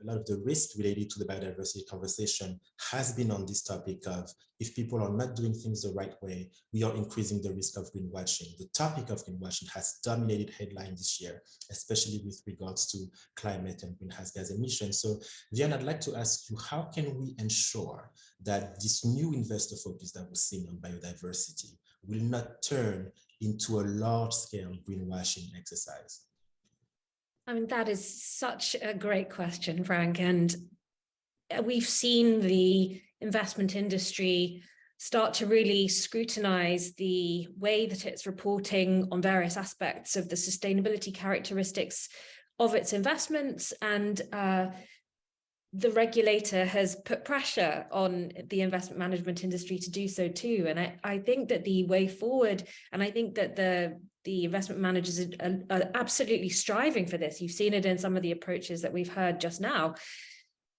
a lot of the risk related to the biodiversity conversation has been on this topic of if people are not doing things the right way, we are increasing the risk of greenwashing. The topic of greenwashing has dominated headlines this year, especially with regards to climate and greenhouse gas emissions. So Vian, I'd like to ask you, how can we ensure that this new investor focus that we're seeing on biodiversity will not turn into a large-scale greenwashing exercise? I mean, that is such a great question, Frank. And we've seen the investment industry start to really scrutinize the way that it's reporting on various aspects of the sustainability characteristics of its investments. And the regulator has put pressure on the investment management industry to do so too. And I think that the way forward, and I think that the investment managers are absolutely striving for this. You've seen it in some of the approaches that we've heard just now.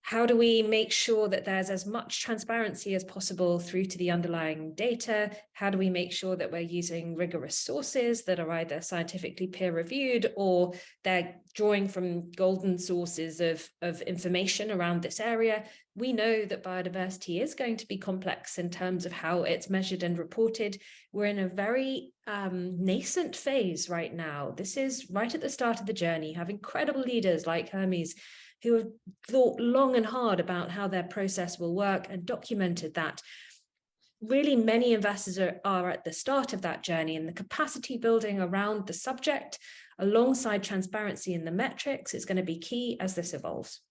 How do we make sure that there's as much transparency as possible through to the underlying data? How do we make sure that we're using rigorous sources that are either scientifically peer-reviewed or they're drawing from golden sources of information around this area? We know that biodiversity is going to be complex in terms of how it's measured and reported. We're in a very nascent phase right now. This is right at the start of the journey. You have incredible leaders like Hermes who have thought long and hard about how their process will work and documented that. Really, many investors are at the start of that journey, and the capacity building around the subject alongside transparency in the metrics is going to be key as this evolves.